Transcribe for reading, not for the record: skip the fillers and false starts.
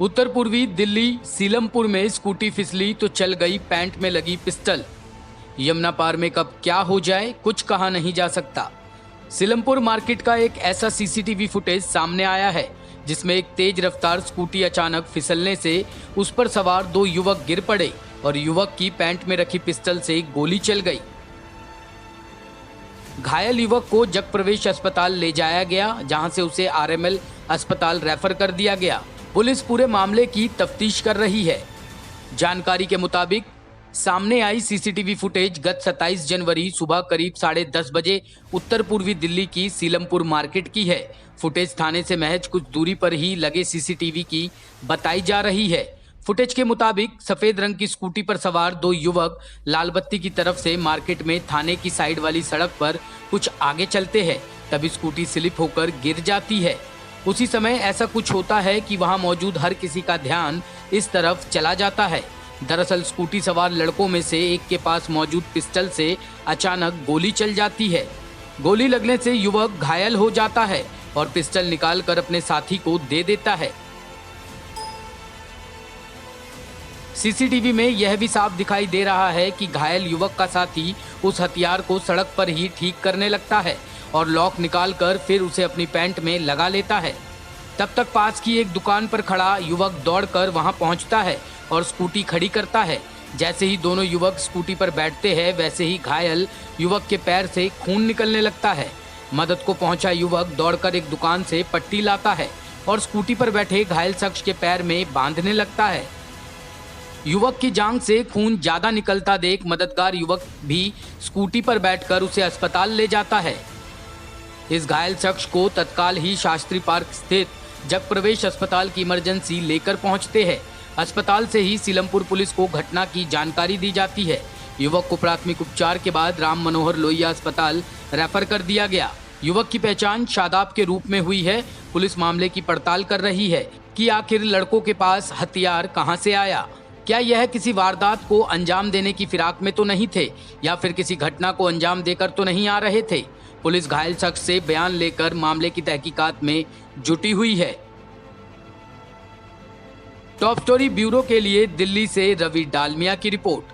उत्तर पूर्वी दिल्ली सीलमपुर में स्कूटी फिसली तो चल गई पैंट में लगी पिस्टल। यमुना पार में कब क्या हो जाए कुछ कहा नहीं जा सकता। सीलमपुर मार्केट का एक ऐसा सीसीटीवी फुटेज सामने आया है जिसमें एक तेज रफ्तार स्कूटी अचानक फिसलने से उस पर सवार दो युवक गिर पड़े और युवक की पैंट में रखी पिस्टल से गोली चल गई। घायल युवक को जग प्रवेश अस्पताल ले जाया गया, जहां से उसे आरएमएल अस्पताल रेफर कर दिया गया। पुलिस पूरे मामले की तफ्तीश कर रही है। जानकारी के मुताबिक सामने आई सीसीटीवी फुटेज गत 27 जनवरी सुबह करीब 10:30 बजे उत्तर पूर्वी दिल्ली की सीलमपुर मार्केट की है। फुटेज थाने से महज कुछ दूरी पर ही लगे सीसीटीवी की बताई जा रही है। फुटेज के मुताबिक सफेद रंग की स्कूटी पर सवार दो युवक लाल बत्ती की तरफ से मार्केट में थाने की साइड वाली सड़क पर कुछ आगे चलते हैं, तभी स्कूटी स्लिप होकर गिर जाती है। उसी समय ऐसा कुछ होता है कि वहां मौजूद हर किसी का ध्यान इस तरफ चला जाता है। दरअसल स्कूटी सवार लड़कों में से एक के पास मौजूद पिस्टल से अचानक गोली चल जाती है। गोली लगने से युवक घायल हो जाता है और पिस्टल निकालकर अपने साथी को दे देता है। सीसीटीवी में यह भी साफ दिखाई दे रहा है कि घायल युवक का साथी उस हथियार को सड़क पर ही ठीक करने लगता है और लॉक निकालकर फिर उसे अपनी पैंट में लगा लेता है। तब तक पास की एक दुकान पर खड़ा युवक दौड़कर वहां पहुंचता है और स्कूटी खड़ी करता है। जैसे ही दोनों युवक स्कूटी पर बैठते हैं, वैसे ही घायल युवक के पैर से खून निकलने लगता है। मदद को पहुंचा युवक दौड़कर एक दुकान से पट्टी लाता है और स्कूटी पर बैठे घायल शख्स के पैर में बांधने लगता है। युवक की जांघ से खून ज्यादा निकलता देख मददगार युवक भी स्कूटी पर बैठकर उसे अस्पताल ले जाता है। इस घायल शख्स को तत्काल ही शास्त्री पार्क स्थित जग प्रवेश अस्पताल की इमरजेंसी लेकर पहुंचते हैं। अस्पताल से ही सीलमपुर पुलिस को घटना की जानकारी दी जाती है। युवक को प्राथमिक उपचार के बाद राम मनोहर लोहिया अस्पताल रेफर कर दिया गया। युवक की पहचान शादाब के रूप में हुई है। पुलिस मामले की पड़ताल कर रही है कि आखिर लड़कों के पास हथियार कहां से आया। क्या यह किसी वारदात को अंजाम देने की फिराक में तो नहीं थे या फिर किसी घटना को अंजाम देकर तो नहीं आ रहे थे। पुलिस घायल शख्स से बयान लेकर मामले की तहकीकात में जुटी हुई है। टॉप स्टोरी ब्यूरो के लिए दिल्ली से रवि डालमिया की रिपोर्ट।